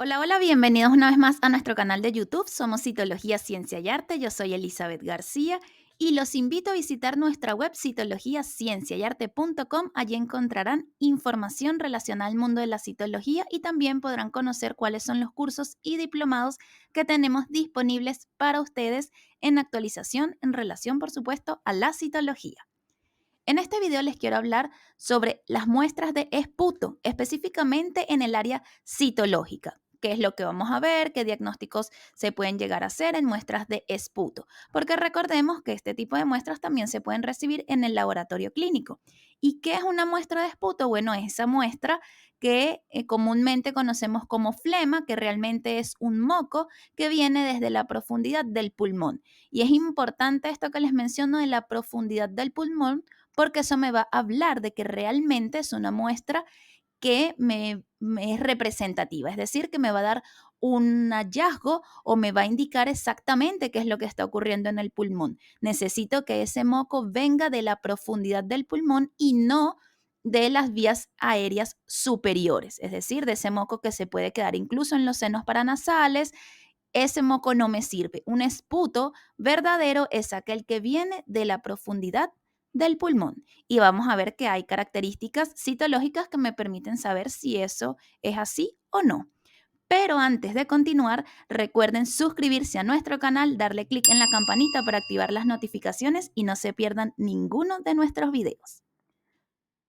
Hola, hola, bienvenidos una vez más a nuestro canal de YouTube. Somos Citología, Ciencia y Arte. Yo soy Elizabeth García y los invito a visitar nuestra web citologiacienciayarte.com. Allí encontrarán información relacionada al mundo de la citología y también podrán conocer cuáles son los cursos y diplomados que tenemos disponibles para ustedes en actualización en relación, por supuesto, a la citología. En este video les quiero hablar sobre las muestras de esputo, específicamente en el área citológica. ¿Qué es lo que vamos a ver? ¿Qué diagnósticos se pueden llegar a hacer en muestras de esputo? Porque recordemos que este tipo de muestras también se pueden recibir en el laboratorio clínico. ¿Y qué es una muestra de esputo? Bueno, es esa muestra que comúnmente conocemos como flema, que realmente es un moco que viene desde la profundidad del pulmón. Y es importante esto que les menciono de la profundidad del pulmón porque eso me va a hablar de que realmente es una muestra que me es representativa, es decir, que me va a dar un hallazgo o me va a indicar exactamente qué es lo que está ocurriendo en el pulmón. Necesito que ese moco venga de la profundidad del pulmón y no de las vías aéreas superiores, es decir, de ese moco que se puede quedar incluso en los senos paranasales. Ese moco no me sirve. Un esputo verdadero es aquel que viene de la profundidad del pulmón. Y vamos a ver que hay características citológicas que me permiten saber si eso es así o no. Pero antes de continuar, recuerden suscribirse a nuestro canal, darle clic en la campanita para activar las notificaciones y no se pierdan ninguno de nuestros videos.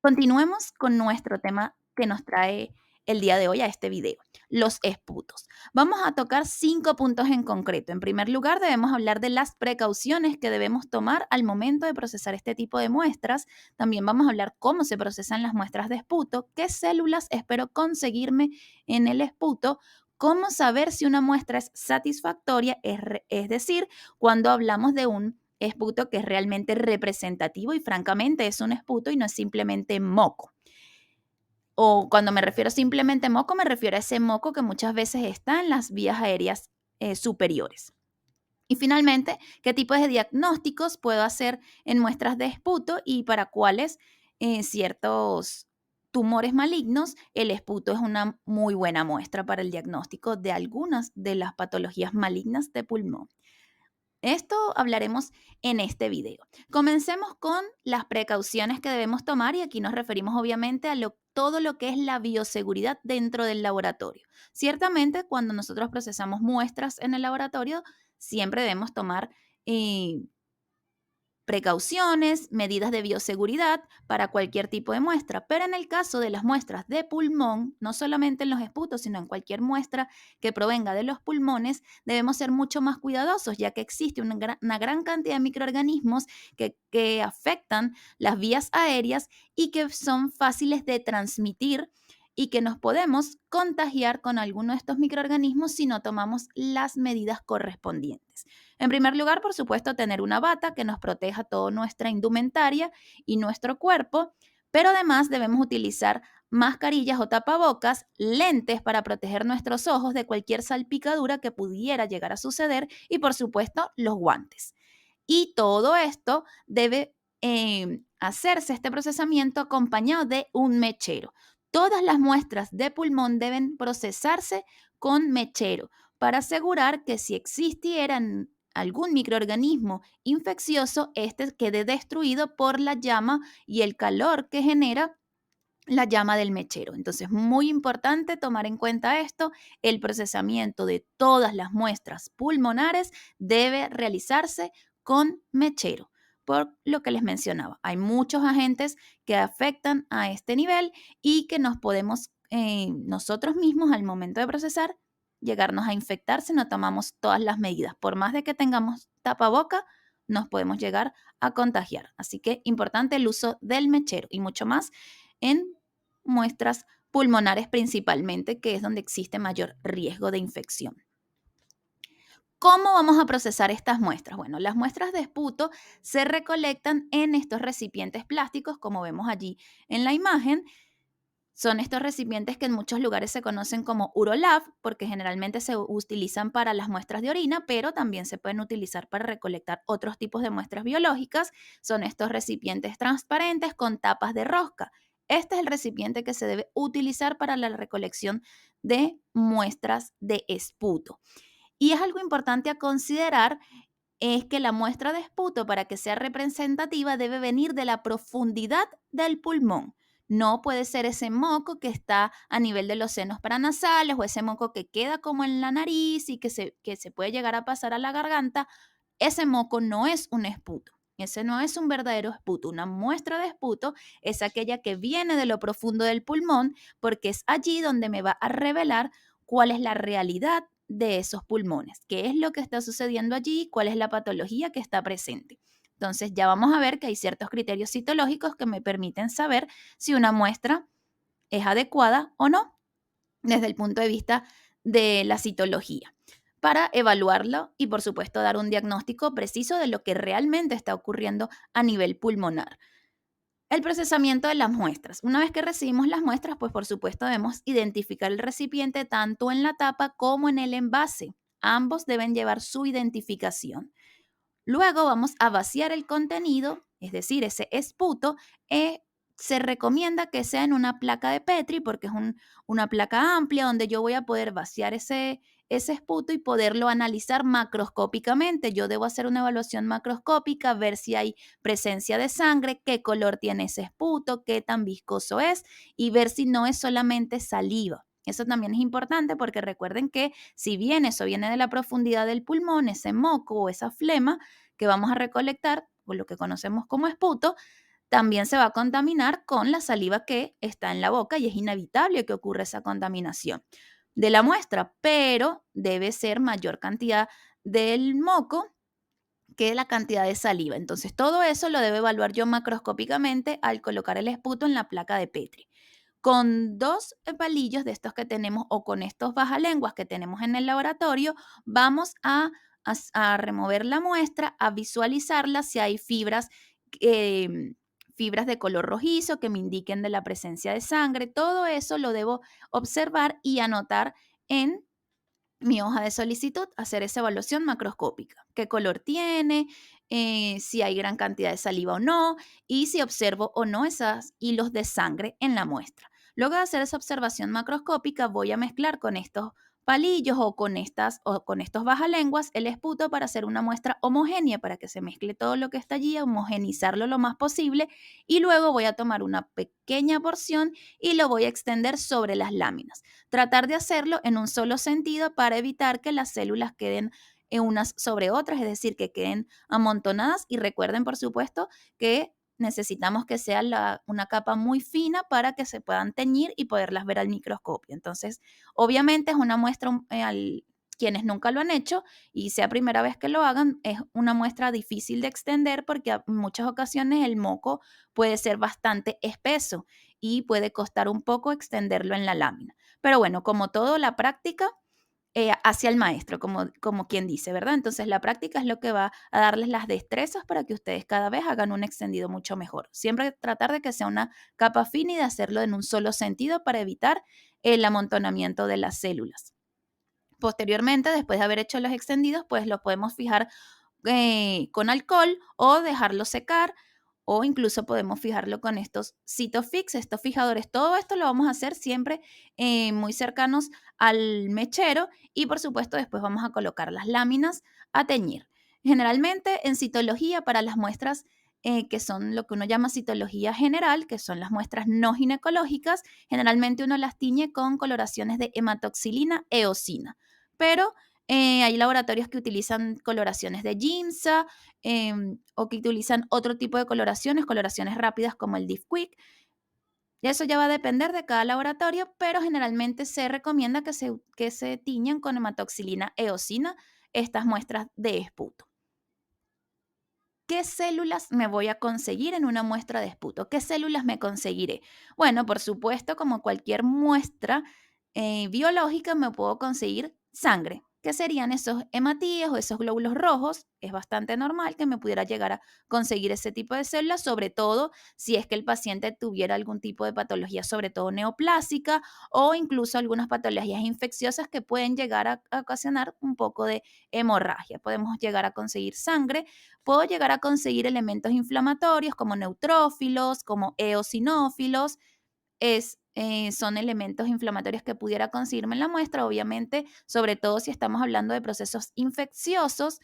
Continuemos con nuestro tema que nos trae el día de hoy a este video, los esputos. Vamos a tocar 5 puntos en concreto. En primer lugar, debemos hablar de las precauciones que debemos tomar al momento de procesar este tipo de muestras. También vamos a hablar cómo se procesan las muestras de esputo, qué células espero conseguirme en el esputo, cómo saber si una muestra es satisfactoria, es decir, cuando hablamos de un esputo que es realmente representativo y francamente es un esputo y no es simplemente moco. O cuando me refiero simplemente moco, me refiero a ese moco que muchas veces está en las vías aéreas superiores. Y finalmente, ¿qué tipos de diagnósticos puedo hacer en muestras de esputo y para cuáles ciertos tumores malignos el esputo es una muy buena muestra para el diagnóstico de algunas de las patologías malignas de pulmón? Esto hablaremos en este video. Comencemos con las precauciones que debemos tomar y aquí nos referimos obviamente a todo lo que es la bioseguridad dentro del laboratorio. Ciertamente, cuando nosotros procesamos muestras en el laboratorio, siempre debemos tomar precauciones, medidas de bioseguridad para cualquier tipo de muestra, pero en el caso de las muestras de pulmón, no solamente en los esputos, sino en cualquier muestra que provenga de los pulmones, debemos ser mucho más cuidadosos, ya que existe una gran cantidad de microorganismos que afectan las vías aéreas y que son fáciles de transmitir y que nos podemos contagiar con alguno de estos microorganismos si no tomamos las medidas correspondientes. En primer lugar, por supuesto, tener una bata que nos proteja toda nuestra indumentaria y nuestro cuerpo, pero además debemos utilizar mascarillas o tapabocas, lentes para proteger nuestros ojos de cualquier salpicadura que pudiera llegar a suceder y, por supuesto, los guantes. Y todo esto debe hacerse este procesamiento acompañado de un mechero. Todas las muestras de pulmón deben procesarse con mechero para asegurar que si existieran algún microorganismo infeccioso, este quede destruido por la llama y el calor que genera la llama del mechero. Entonces, muy importante tomar en cuenta esto. El procesamiento de todas las muestras pulmonares debe realizarse con mechero. Por lo que les mencionaba, hay muchos agentes que afectan a este nivel y que nos podemos nosotros mismos al momento de procesar llegarnos a infectar si no tomamos todas las medidas. Por más de que tengamos tapaboca, nos podemos llegar a contagiar. Así que importante el uso del mechero y mucho más en muestras pulmonares principalmente, que es donde existe mayor riesgo de infección. ¿Cómo vamos a procesar estas muestras? Bueno, las muestras de esputo se recolectan en estos recipientes plásticos, como vemos allí en la imagen. Son estos recipientes que en muchos lugares se conocen como Urolab, porque generalmente se utilizan para las muestras de orina, pero también se pueden utilizar para recolectar otros tipos de muestras biológicas. Son estos recipientes transparentes con tapas de rosca. Este es el recipiente que se debe utilizar para la recolección de muestras de esputo. Y es algo importante a considerar es que la muestra de esputo, para que sea representativa, debe venir de la profundidad del pulmón. No puede ser ese moco que está a nivel de los senos paranasales o ese moco que queda como en la nariz y que se puede llegar a pasar a la garganta. Ese moco no es un esputo. Ese no es un verdadero esputo. Una muestra de esputo es aquella que viene de lo profundo del pulmón, porque es allí donde me va a revelar cuál es la realidad de esos pulmones, qué es lo que está sucediendo allí, cuál es la patología que está presente. Entonces ya vamos a ver que hay ciertos criterios citológicos que me permiten saber si una muestra es adecuada o no desde el punto de vista de la citología, para evaluarlo y por supuesto dar un diagnóstico preciso de lo que realmente está ocurriendo a nivel pulmonar. El procesamiento de las muestras. Una vez que recibimos las muestras, pues por supuesto debemos identificar el recipiente tanto en la tapa como en el envase. Ambos deben llevar su identificación. Luego vamos a vaciar el contenido, es decir, ese esputo. Se recomienda que sea en una placa de Petri porque es una placa amplia donde yo voy a poder vaciar ese esputo y poderlo analizar macroscópicamente. Yo debo hacer una evaluación macroscópica, ver si hay presencia de sangre, qué color tiene ese esputo, qué tan viscoso es y ver si no es solamente saliva. Eso también es importante porque recuerden que si bien eso viene de la profundidad del pulmón, ese moco o esa flema, que vamos a recolectar, o lo que conocemos como esputo, también se va a contaminar con la saliva que está en la boca y es inevitable que ocurra esa contaminación de la muestra, pero debe ser mayor cantidad del moco que la cantidad de saliva. Entonces, todo eso lo debo evaluar yo macroscópicamente al colocar el esputo en la placa de Petri. Con dos palillos de estos que tenemos o con estos bajalenguas que tenemos en el laboratorio, vamos a remover la muestra, a visualizarla si hay fibras de color rojizo que me indiquen de la presencia de sangre. Todo eso lo debo observar y anotar en mi hoja de solicitud, hacer esa evaluación macroscópica. ¿Qué color tiene? Si hay gran cantidad de saliva o no, y si observo o no esos hilos de sangre en la muestra. Luego de hacer esa observación macroscópica, voy a mezclar con estos palillos o con estos bajalenguas el esputo para hacer una muestra homogénea, para que se mezcle todo lo que está allí, homogenizarlo lo más posible, y luego voy a tomar una pequeña porción y lo voy a extender sobre las láminas. Tratar de hacerlo en un solo sentido para evitar que las células queden unas sobre otras, es decir, que queden amontonadas. Y recuerden, por supuesto, que necesitamos que sea una capa muy fina para que se puedan teñir y poderlas ver al microscopio. Entonces, obviamente es una muestra, quienes nunca lo han hecho y sea primera vez que lo hagan, es una muestra difícil de extender porque en muchas ocasiones el moco puede ser bastante espeso y puede costar un poco extenderlo en la lámina. Pero bueno, como todo, la práctica hacia el maestro, como quien dice, ¿verdad? Entonces la práctica es lo que va a darles las destrezas para que ustedes cada vez hagan un extendido mucho mejor. Siempre tratar de que sea una capa fina y de hacerlo en un solo sentido para evitar el amontonamiento de las células. Posteriormente, después de haber hecho los extendidos, pues lo podemos fijar con alcohol o dejarlo secar o incluso podemos fijarlo con estos Citofix, estos fijadores. Todo esto lo vamos a hacer siempre muy cercanos al mechero y por supuesto después vamos a colocar las láminas a teñir. Generalmente en citología para las muestras que son lo que uno llama citología general, que son las muestras no ginecológicas, generalmente uno las tiñe con coloraciones de hematoxilina eosina, pero hay laboratorios que utilizan coloraciones de Giemsa o que utilizan otro tipo de coloraciones rápidas como el Diff Quick. Eso ya va a depender de cada laboratorio, pero generalmente se recomienda que se tiñan con hematoxilina eosina estas muestras de esputo. ¿Qué células me voy a conseguir en una muestra de esputo? ¿Qué células me conseguiré? Bueno, por supuesto, como cualquier muestra biológica, me puedo conseguir sangre. ¿Qué serían esos hematíes o esos glóbulos rojos? Es bastante normal que me pudiera llegar a conseguir ese tipo de células, sobre todo si es que el paciente tuviera algún tipo de patología, sobre todo neoplásica, o incluso algunas patologías infecciosas que pueden llegar a ocasionar un poco de hemorragia. Podemos llegar a conseguir sangre. Puedo llegar a conseguir elementos inflamatorios como neutrófilos, como eosinófilos. Es son elementos inflamatorios que pudiera conseguirme en la muestra, obviamente, sobre todo si estamos hablando de procesos infecciosos,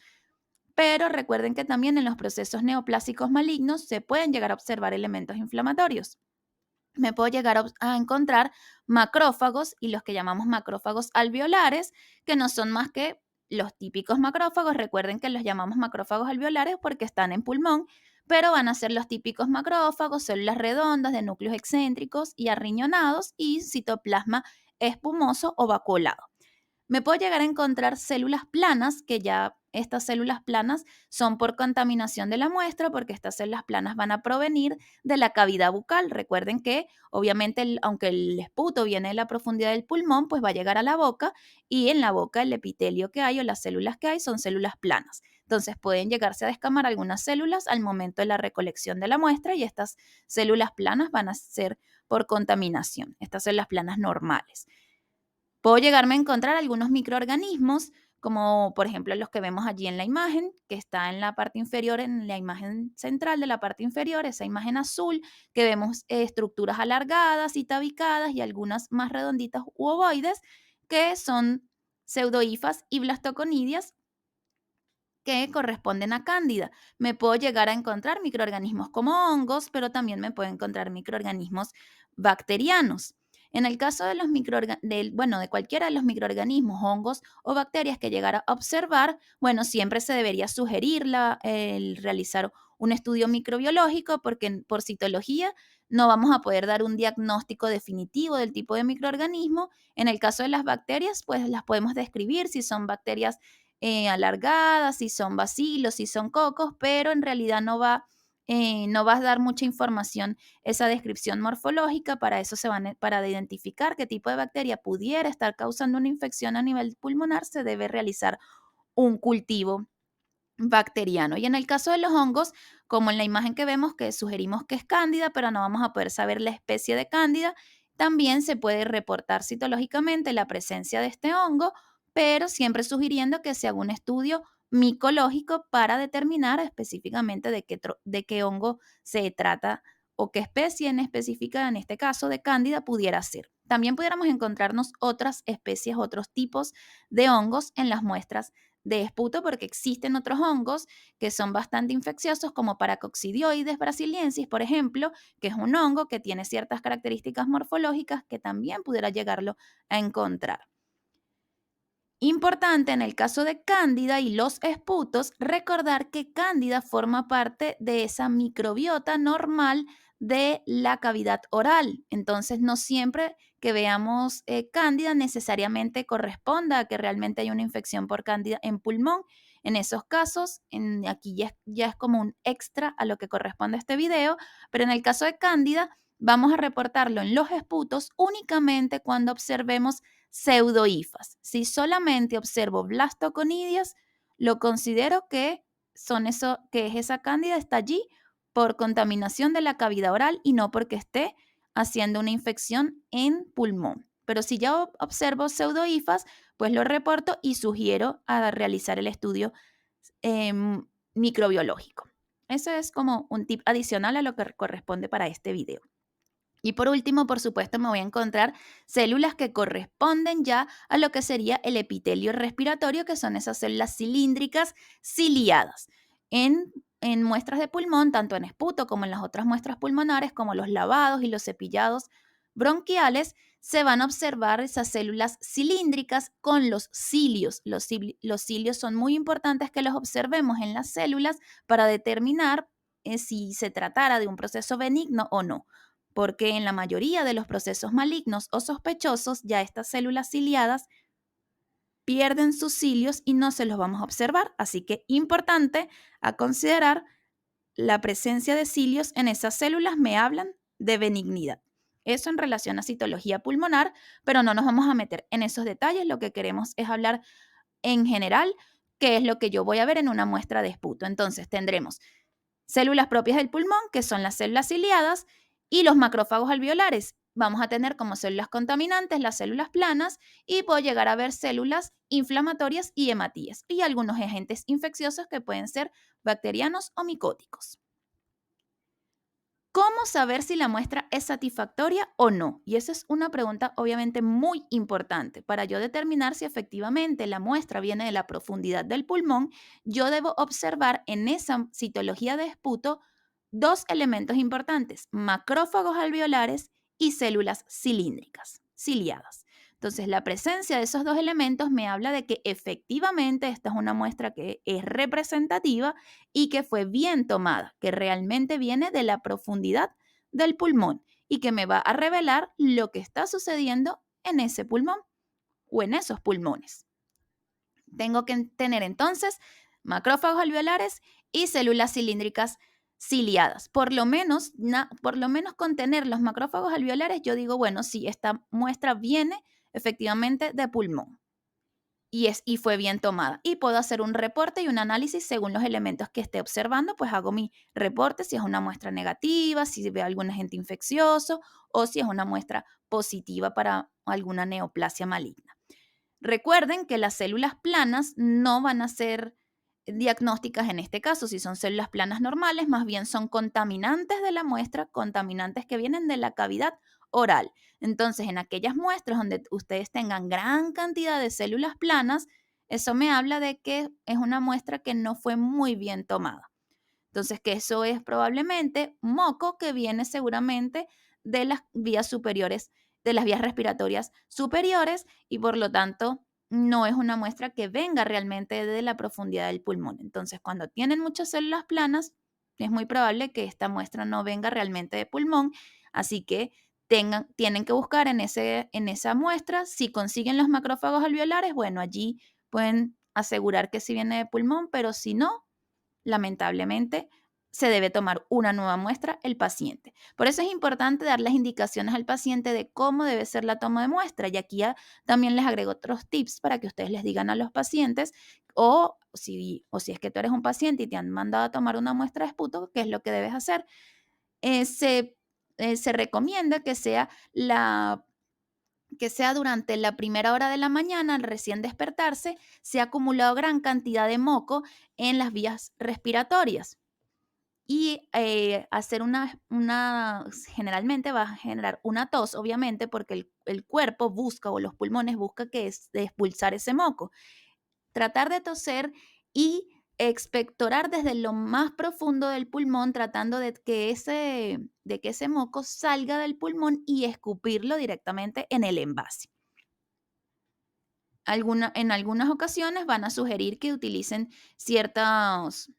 pero recuerden que también en los procesos neoplásicos malignos se pueden llegar a observar elementos inflamatorios. Me puedo llegar a encontrar macrófagos y los que llamamos macrófagos alveolares, que no son más que los típicos macrófagos. Recuerden que los llamamos macrófagos alveolares porque están en pulmón, pero van a ser los típicos macrófagos, células redondas de núcleos excéntricos y arriñonados y citoplasma espumoso o vacuolado. Me puedo llegar a encontrar células planas, que ya estas células planas son por contaminación de la muestra, porque estas células planas van a provenir de la cavidad bucal. Recuerden que, obviamente, aunque el esputo viene de la profundidad del pulmón, pues va a llegar a la boca y en la boca el epitelio que hay o las células que hay son células planas. Entonces pueden llegarse a descamar algunas células al momento de la recolección de la muestra y estas células planas van a ser por contaminación, estas células planas normales. Puedo llegarme a encontrar algunos microorganismos, como por ejemplo los que vemos allí en la imagen, que está en la parte inferior, en la imagen central de la parte inferior, esa imagen azul, que vemos estructuras alargadas y tabicadas y algunas más redonditas u ovoides, que son pseudohifas y blastoconidias que corresponden a cándida. Me puedo llegar a encontrar microorganismos como hongos, pero también me puedo encontrar microorganismos bacterianos. En el caso de los de cualquiera de los microorganismos, hongos o bacterias que llegara a observar, bueno, siempre se debería sugerir el realizar un estudio microbiológico porque por citología no vamos a poder dar un diagnóstico definitivo del tipo de microorganismo. En el caso de las bacterias, pues las podemos describir si son bacterias alargadas, si son bacilos, si son cocos, pero en realidad no va a dar mucha información esa descripción morfológica. Para eso para identificar qué tipo de bacteria pudiera estar causando una infección a nivel pulmonar, se debe realizar un cultivo bacteriano. Y en el caso de los hongos, como en la imagen que vemos que sugerimos que es cándida, pero no vamos a poder saber la especie de cándida, también se puede reportar citológicamente la presencia de este hongo, pero siempre sugiriendo que se haga un estudio micológico para determinar específicamente de qué hongo se trata o qué especie en específica, en este caso de cándida, pudiera ser. También pudiéramos encontrarnos otras especies, otros tipos de hongos en las muestras de esputo, porque existen otros hongos que son bastante infecciosos, como Paracoccidioides brasiliensis, por ejemplo, que es un hongo que tiene ciertas características morfológicas que también pudiera llegarlo a encontrar. Importante en el caso de Cándida y los esputos, recordar que Cándida forma parte de esa microbiota normal de la cavidad oral. Entonces, no siempre que veamos Cándida necesariamente corresponda a que realmente hay una infección por Cándida en pulmón. En esos casos, aquí ya es como un extra a lo que corresponde a este video, pero en el caso de Cándida, vamos a reportarlo en los esputos únicamente cuando observemos pseudohifas. Si solamente observo blastoconidias, lo considero que que es esa cándida está allí por contaminación de la cavidad oral y no porque esté haciendo una infección en pulmón. Pero si ya observo pseudohifas, pues lo reporto y sugiero a realizar el estudio microbiológico. Ese es como un tip adicional a lo que corresponde para este video. Y por último, por supuesto, me voy a encontrar células que corresponden ya a lo que sería el epitelio respiratorio, que son esas células cilíndricas ciliadas. En muestras de pulmón, tanto en esputo como en las otras muestras pulmonares, como los lavados y los cepillados bronquiales, se van a observar esas células cilíndricas con los cilios. Los cilios son muy importantes que los observemos en las células para determinar si se tratara de un proceso benigno o no, porque en la mayoría de los procesos malignos o sospechosos ya estas células ciliadas pierden sus cilios y no se los vamos a observar. Así que importante a considerar la presencia de cilios en esas células me hablan de benignidad. Eso en relación a citología pulmonar, pero no nos vamos a meter en esos detalles. Lo que queremos es hablar en general, qué es lo que yo voy a ver en una muestra de esputo. Entonces tendremos células propias del pulmón, que son las células ciliadas, y los macrófagos alveolares. Vamos a tener como células contaminantes las células planas y puedo llegar a ver células inflamatorias y hematíes y algunos agentes infecciosos que pueden ser bacterianos o micóticos. ¿Cómo saber si la muestra es satisfactoria o no? Y esa es una pregunta obviamente muy importante. Para yo determinar si efectivamente la muestra viene de la profundidad del pulmón, yo debo observar en esa citología de esputo dos elementos importantes: macrófagos alveolares y células cilíndricas, ciliadas. Entonces, la presencia de esos dos elementos me habla de que efectivamente esta es una muestra que es representativa y que fue bien tomada, que realmente viene de la profundidad del pulmón y que me va a revelar lo que está sucediendo en ese pulmón o en esos pulmones. Tengo que tener entonces macrófagos alveolares y células cilíndricas ciliadas. Por lo menos con tener los macrófagos alveolares, yo digo, bueno, sí, esta muestra viene efectivamente de pulmón y fue bien tomada. Y puedo hacer un reporte y un análisis según los elementos que esté observando, pues hago mi reporte si es una muestra negativa, si veo algún agente infeccioso o si es una muestra positiva para alguna neoplasia maligna. Recuerden que las células planas no van a ser diagnósticas en este caso. Si son células planas normales, más bien son contaminantes de la muestra, contaminantes que vienen de la cavidad oral. Entonces, en aquellas muestras donde ustedes tengan gran cantidad de células planas, eso me habla de que es una muestra que no fue muy bien tomada. Entonces, que eso es probablemente moco que viene seguramente de las vías superiores, de las vías respiratorias superiores y por lo tanto no es una muestra que venga realmente de la profundidad del pulmón. Entonces, cuando tienen muchas células planas, es muy probable que esta muestra no venga realmente de pulmón, así que tienen que buscar en esa muestra. Si consiguen los macrófagos alveolares, bueno, allí pueden asegurar que sí viene de pulmón, pero si no, lamentablemente, se debe tomar una nueva muestra el paciente. Por eso es importante dar las indicaciones al paciente de cómo debe ser la toma de muestra. Y aquí también les agrego otros tips para que ustedes les digan a los pacientes o si es que tú eres un paciente y te han mandado a tomar una muestra de esputo, ¿qué es lo que debes hacer? Se recomienda que sea durante la primera hora de la mañana, al recién despertarse, se ha acumulado gran cantidad de moco en las vías respiratorias. Y hacer generalmente va a generar una tos, obviamente, porque el cuerpo busca o los pulmones busca de expulsar ese moco. Tratar de toser y expectorar desde lo más profundo del pulmón, tratando de que ese moco salga del pulmón y escupirlo directamente en el envase. En algunas ocasiones van a sugerir que utilicen ciertos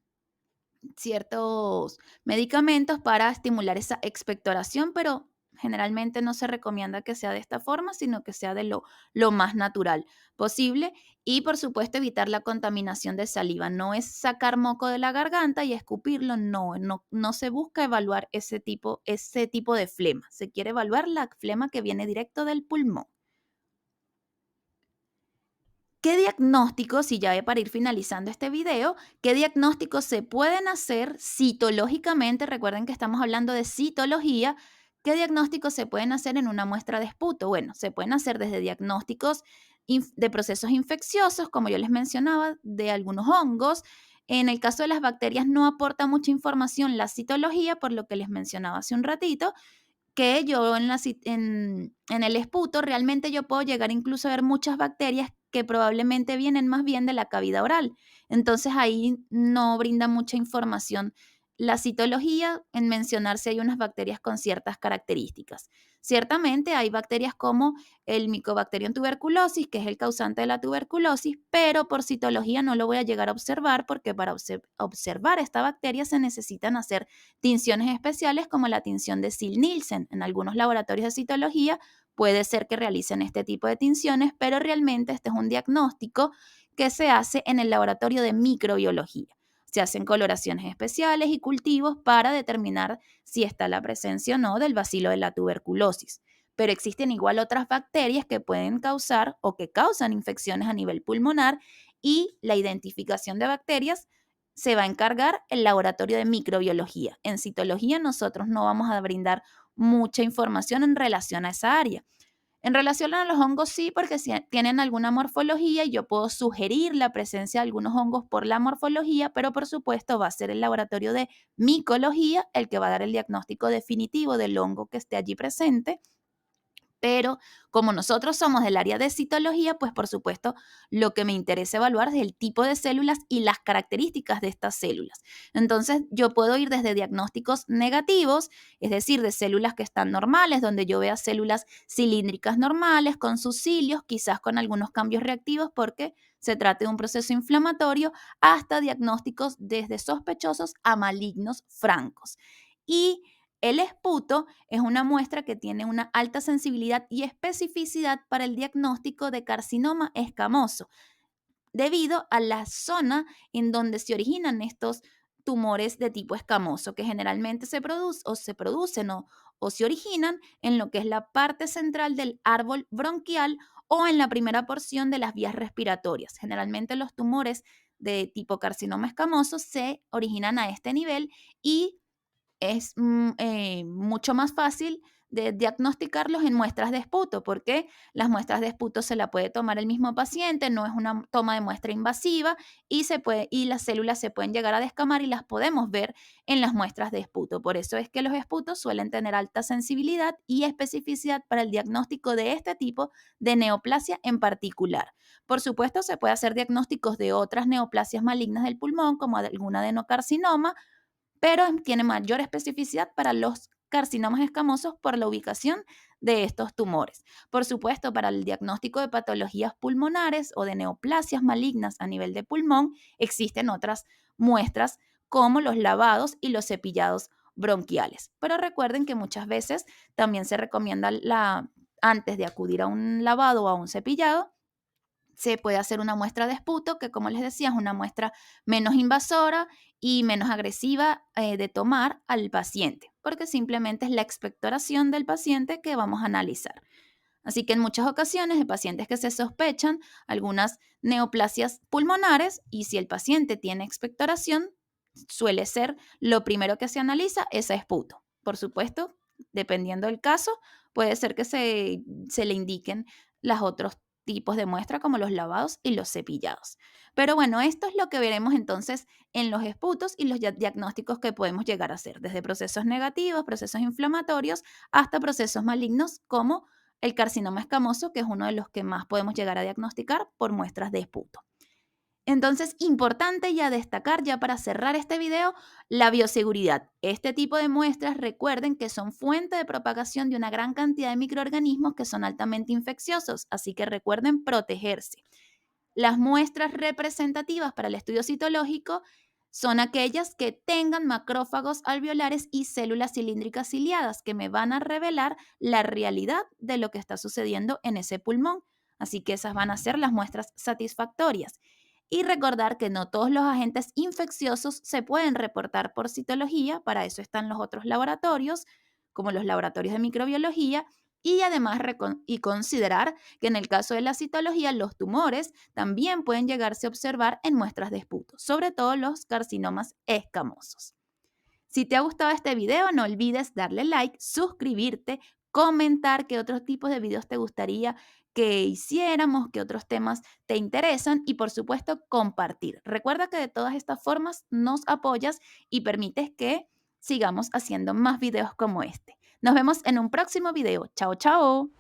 medicamentos para estimular esa expectoración, pero generalmente no se recomienda que sea de esta forma, sino que sea de lo más natural posible. Y por supuesto evitar la contaminación de saliva. No es sacar moco de la garganta y escupirlo, no, no, no se busca evaluar ese tipo de flema. Se quiere evaluar la flema que viene directo del pulmón. ¿Qué diagnósticos, y ya para ir finalizando este video, qué diagnósticos se pueden hacer citológicamente? Recuerden que estamos hablando de citología. ¿Qué diagnósticos se pueden hacer en una muestra de esputo? Bueno, se pueden hacer desde diagnósticos de procesos infecciosos, como yo les mencionaba, de algunos hongos. En el caso de las bacterias no aporta mucha información la citología, por lo que les mencionaba hace un ratito, que yo en el esputo realmente yo puedo llegar incluso a ver muchas bacterias que probablemente vienen más bien de la cavidad oral. Entonces ahí no brinda mucha información la citología en mencionar si hay unas bacterias con ciertas características. Ciertamente hay bacterias como el Mycobacterium tuberculosis, que es el causante de la tuberculosis, pero por citología no lo voy a llegar a observar porque para observar esta bacteria se necesitan hacer tinciones especiales como la tinción de Ziehl-Neelsen. En algunos laboratorios de citología puede ser que realicen este tipo de tinciones, pero realmente este es un diagnóstico que se hace en el laboratorio de microbiología. Se hacen coloraciones especiales y cultivos para determinar si está la presencia o no del bacilo de la tuberculosis. Pero existen igual otras bacterias que pueden causar o que causan infecciones a nivel pulmonar, y la identificación de bacterias se va a encargar el laboratorio de microbiología. En citología nosotros no vamos a brindar mucha información en relación a esa área. En relación a los hongos, sí, porque si tienen alguna morfología, yo puedo sugerir la presencia de algunos hongos por la morfología, pero por supuesto va a ser el laboratorio de micología el que va a dar el diagnóstico definitivo del hongo que esté allí presente, pero como nosotros somos del área de citología, pues por supuesto lo que me interesa evaluar es el tipo de células y las características de estas células. Entonces yo puedo ir desde diagnósticos negativos, es decir, de células que están normales, donde yo vea células cilíndricas normales con sus cilios, quizás con algunos cambios reactivos porque se trata de un proceso inflamatorio, hasta diagnósticos desde sospechosos a malignos francos. Y el esputo es una muestra que tiene una alta sensibilidad y especificidad para el diagnóstico de carcinoma escamoso, debido a la zona en donde se originan estos tumores de tipo escamoso, que generalmente se producen o se originan en lo que es la parte central del árbol bronquial o en la primera porción de las vías respiratorias. Generalmente los tumores de tipo carcinoma escamoso se originan a este nivel y es mucho más fácil de diagnosticarlos en muestras de esputo, porque las muestras de esputo se la puede tomar el mismo paciente, no es una toma de muestra invasiva y las células se pueden llegar a descamar y las podemos ver en las muestras de esputo. Por eso es que los esputos suelen tener alta sensibilidad y especificidad para el diagnóstico de este tipo de neoplasia en particular. Por supuesto, se puede hacer diagnósticos de otras neoplasias malignas del pulmón, como algún adenocarcinoma, pero tiene mayor especificidad para los carcinomas escamosos por la ubicación de estos tumores. Por supuesto, para el diagnóstico de patologías pulmonares o de neoplasias malignas a nivel de pulmón, existen otras muestras como los lavados y los cepillados bronquiales. Pero recuerden que muchas veces también se recomienda antes de acudir a un lavado o a un cepillado, se puede hacer una muestra de esputo, que como les decía, es una muestra menos invasora y menos agresiva de tomar al paciente, porque simplemente es la expectoración del paciente que vamos a analizar. Así que en muchas ocasiones, de pacientes que se sospechan algunas neoplasias pulmonares y si el paciente tiene expectoración, suele ser lo primero que se analiza es esputo. Por supuesto, dependiendo del caso, puede ser que se le indiquen los otros tipos de muestra como los lavados y los cepillados. Pero bueno, esto es lo que veremos entonces en los esputos y los diagnósticos que podemos llegar a hacer, desde procesos negativos, procesos inflamatorios, hasta procesos malignos como el carcinoma escamoso, que es uno de los que más podemos llegar a diagnosticar por muestras de esputo. Entonces, importante ya destacar, ya para cerrar este video, la bioseguridad. Este tipo de muestras, recuerden que son fuente de propagación de una gran cantidad de microorganismos que son altamente infecciosos, así que recuerden protegerse. Las muestras representativas para el estudio citológico son aquellas que tengan macrófagos alveolares y células cilíndricas ciliadas, que me van a revelar la realidad de lo que está sucediendo en ese pulmón. Así que esas van a ser las muestras satisfactorias. Y recordar que no todos los agentes infecciosos se pueden reportar por citología, para eso están los otros laboratorios, como los laboratorios de microbiología, y además considerar que en el caso de la citología, los tumores también pueden llegarse a observar en muestras de esputo, sobre todo los carcinomas escamosos. Si te ha gustado este video, no olvides darle like, suscribirte, comentar qué otros tipos de videos te gustaría que hiciéramos, qué otros temas te interesan y por supuesto compartir. Recuerda que de todas estas formas nos apoyas y permites que sigamos haciendo más videos como este. Nos vemos en un próximo video. Chao, chao.